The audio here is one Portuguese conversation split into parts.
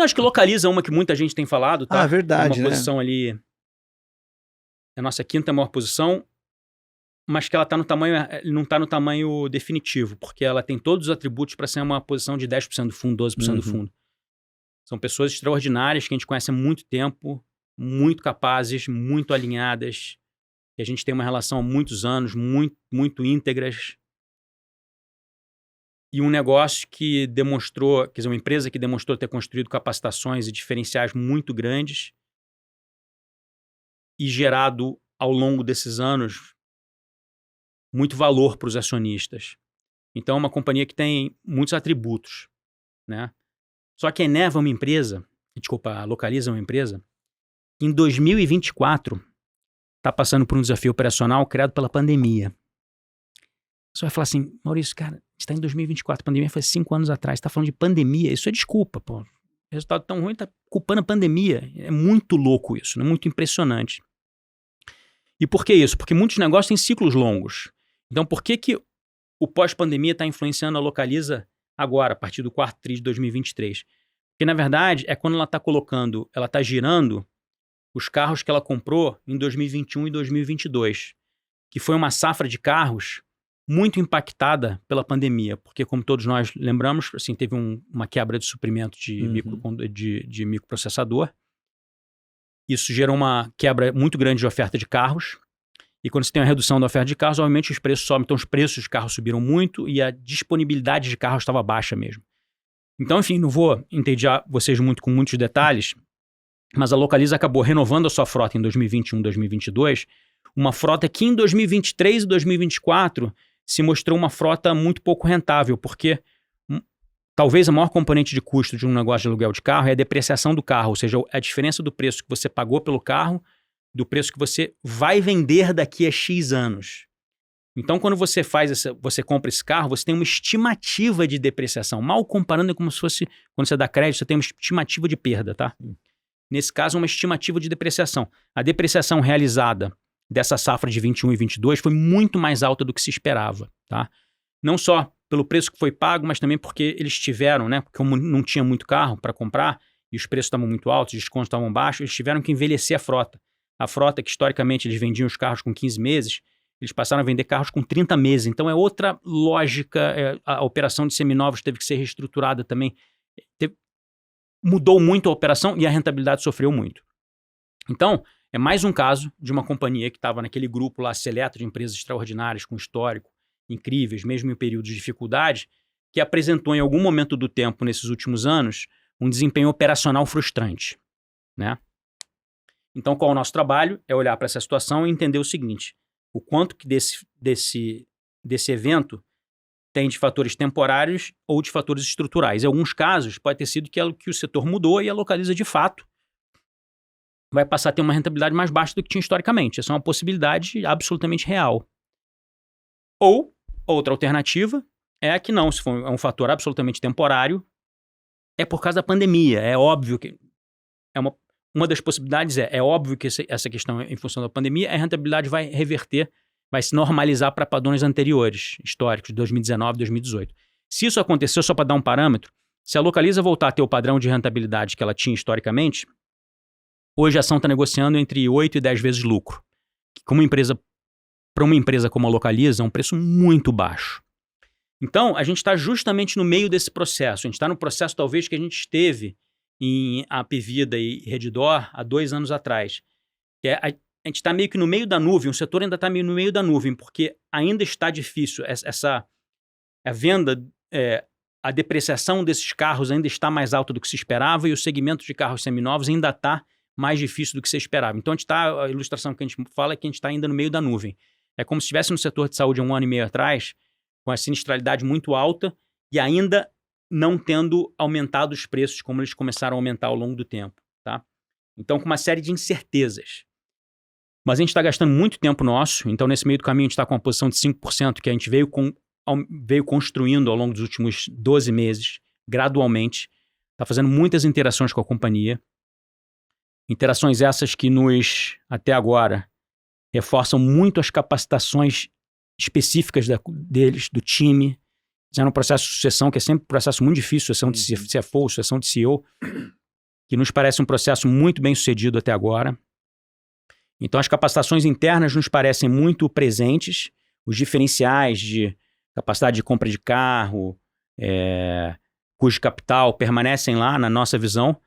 Não, acho que Localiza uma que muita gente tem falado, tá? Verdade, é uma posição ali, é a nossa quinta maior posição, mas que ela tá no tamanho, não tá no tamanho definitivo, porque ela tem todos os atributos para ser uma posição de 10% do fundo, 12% do fundo. São pessoas extraordinárias que a gente conhece há muito tempo, muito capazes, muito alinhadas, que a gente tem uma relação há muitos anos, muito, muito íntegras. E um negócio que demonstrou, quer dizer, uma empresa que demonstrou ter construído capacitações e diferenciais muito grandes e gerado, ao longo desses anos, muito valor para os acionistas. Então, é uma companhia que tem muitos atributos, né? Só que a Eneva é uma empresa, a Localiza é uma empresa, que em 2024 está passando por um desafio operacional criado pela pandemia. Você vai falar assim, Maurício, cara, a gente está em 2024, a pandemia foi 5 anos atrás, está falando de pandemia, isso é desculpa, pô. O resultado tão ruim, tá culpando a pandemia. É muito louco isso, né? Muito impressionante. E por que isso? Porque muitos negócios têm ciclos longos. Então, por que o pós-pandemia está influenciando a Localiza agora, a partir do quarto tri de 2023? Porque, na verdade, é quando ela está girando os carros que ela comprou em 2021 e 2022, que foi uma safra de carros muito impactada pela pandemia, porque, como todos nós lembramos, assim, teve uma quebra de suprimento de microprocessador. Isso gerou uma quebra muito grande de oferta de carros. E quando você tem uma redução da oferta de carros, obviamente os preços sobem. Então, os preços de carros subiram muito e a disponibilidade de carros estava baixa mesmo. Então, enfim, não vou entediar vocês muito com muitos detalhes, mas a Localiza acabou renovando a sua frota em 2021, 2022, uma frota que em 2023 e 2024 se mostrou uma frota muito pouco rentável, porque talvez a maior componente de custo de um negócio de aluguel de carro é a depreciação do carro, ou seja, a diferença do preço que você pagou pelo carro do preço que você vai vender daqui a X anos. Então, quando você você compra esse carro, você tem uma estimativa de depreciação. Mal comparando, é como se fosse, quando você dá crédito, você tem uma estimativa de perda, tá? Nesse caso, uma estimativa de depreciação. A depreciação realizada dessa safra de 21 e 22 foi muito mais alta do que se esperava, tá? Não só pelo preço que foi pago, mas também porque eles tiveram, né? Porque como não tinha muito carro para comprar e os preços estavam muito altos, os descontos estavam baixos, eles tiveram que envelhecer a frota. A frota que historicamente eles vendiam os carros com 15 meses, eles passaram a vender carros com 30 meses. Então é outra lógica, a operação de seminovos teve que ser reestruturada também. Mudou muito a operação e a rentabilidade sofreu muito. Então, é mais um caso de uma companhia que estava naquele grupo lá seleto de empresas extraordinárias, com histórico, incríveis, mesmo em períodos de dificuldade, que apresentou em algum momento do tempo, nesses últimos anos, um desempenho operacional frustrante, né? Então, qual é o nosso trabalho? É olhar para essa situação e entender o seguinte, o quanto que desse evento tem de fatores temporários ou de fatores estruturais. Em alguns casos, pode ter sido que o setor mudou e a Localiza, de fato, vai passar a ter uma rentabilidade mais baixa do que tinha historicamente. Essa é uma possibilidade absolutamente real. Ou, outra alternativa, é que não, se for um fator absolutamente temporário, é por causa da pandemia. É óbvio que... Uma das possibilidades é óbvio que essa questão, em função da pandemia, a rentabilidade vai reverter, vai se normalizar para padrões anteriores, históricos, de 2019, 2018. Se isso aconteceu, só para dar um parâmetro, se a Localiza voltar a ter o padrão de rentabilidade que ela tinha historicamente, hoje a ação está negociando entre 8 e 10 vezes lucro. Que para uma empresa como a Localiza, é um preço muito baixo. Então, a gente está justamente no meio desse processo. A gente está no processo, talvez, que a gente esteve em Apvida e Redditor há 2 anos atrás. A gente está meio que no meio da nuvem, o setor ainda está meio no meio da nuvem, porque ainda está difícil. A venda, a depreciação desses carros ainda está mais alta do que se esperava e o segmento de carros seminovos ainda está mais difícil do que se esperava. Então, a ilustração que a gente fala é que a gente está ainda no meio da nuvem. É como se estivesse no setor de saúde há 1 ano e meio atrás, com a sinistralidade muito alta e ainda não tendo aumentado os preços como eles começaram a aumentar ao longo do tempo, tá? Então, com uma série de incertezas. Mas a gente está gastando muito tempo nosso, então nesse meio do caminho a gente está com uma posição de 5% que a gente veio construindo ao longo dos últimos 12 meses, gradualmente, está fazendo muitas interações com a companhia. Interações essas que até agora, reforçam muito as capacitações específicas deles, do time. Fizeram um processo de sucessão, que é sempre um processo muito difícil, sucessão de CFO, sucessão de CEO. que nos parece um processo muito bem sucedido até agora. Então, as capacitações internas nos parecem muito presentes, os diferenciais de capacidade de compra de carro, custo de capital, permanecem lá na nossa visão.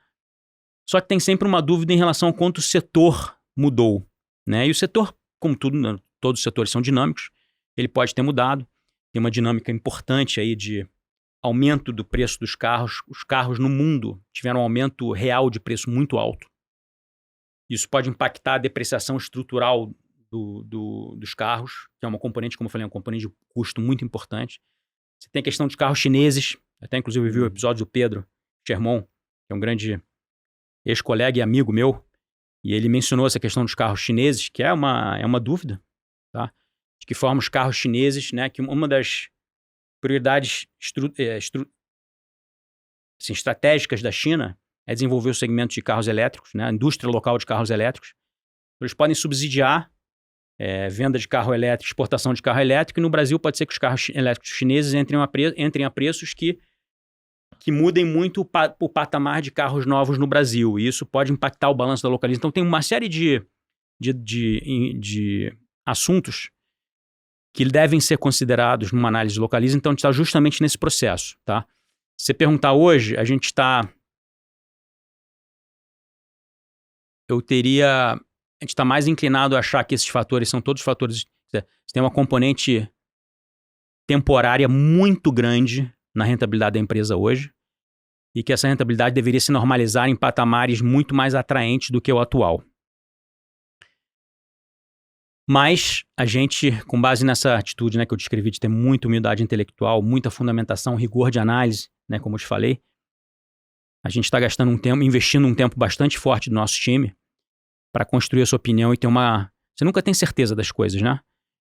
Só que tem sempre uma dúvida em relação ao quanto o setor mudou, né? E o setor, como tudo, né, todos os setores são dinâmicos, ele pode ter mudado. Tem uma dinâmica importante aí de aumento do preço dos carros. Os carros no mundo tiveram um aumento real de preço muito alto. Isso pode impactar a depreciação estrutural dos carros, que é uma componente, como eu falei, uma componente de custo muito importante. Você tem a questão dos carros chineses. Até inclusive vi o episódio do Pedro Sherman, que é um grande ex-colega e amigo meu, e ele mencionou essa questão dos carros chineses, que é uma dúvida, tá? De que forma os carros chineses, né, que uma das prioridades estratégicas da China é desenvolver o segmento de carros elétricos, né, a indústria local de carros elétricos. Eles podem subsidiar venda de carro elétrico, exportação de carro elétrico, e no Brasil pode ser que os carros elétricos chineses entrem a preços que mudem muito o patamar de carros novos no Brasil, e isso pode impactar o balanço da Localiza. Então tem uma série de assuntos que devem ser considerados numa análise de Localiza, então a gente está justamente nesse processo, tá? Se você perguntar hoje, a gente está mais inclinado a achar que esses fatores são todos fatores. Você tem uma componente temporária muito grande na rentabilidade da empresa hoje, e que essa rentabilidade deveria se normalizar em patamares muito mais atraentes do que o atual. Mas a gente, com base nessa atitude, né, que eu descrevi, de ter muita humildade intelectual, muita fundamentação, rigor de análise, né, como eu te falei, a gente está gastando investindo um tempo bastante forte do nosso time para construir a sua opinião e ter Você nunca tem certeza das coisas, né?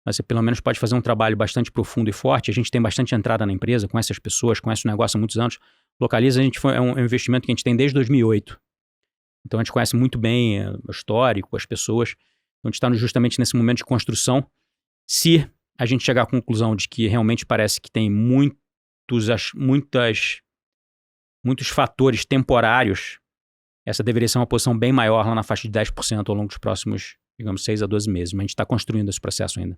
Mas você pelo menos pode fazer um trabalho bastante profundo e forte. A gente tem bastante entrada na empresa, conhece as pessoas, conhece o negócio há muitos anos. Localiza, é um investimento que a gente tem desde 2008. Então a gente conhece muito bem o histórico, as pessoas. Então a gente está justamente nesse momento de construção. Se a gente chegar à conclusão de que realmente parece que tem muitos fatores temporários, essa deveria ser uma posição bem maior lá na faixa de 10% ao longo dos próximos, digamos, 6 a 12 meses. Mas a gente está construindo esse processo ainda.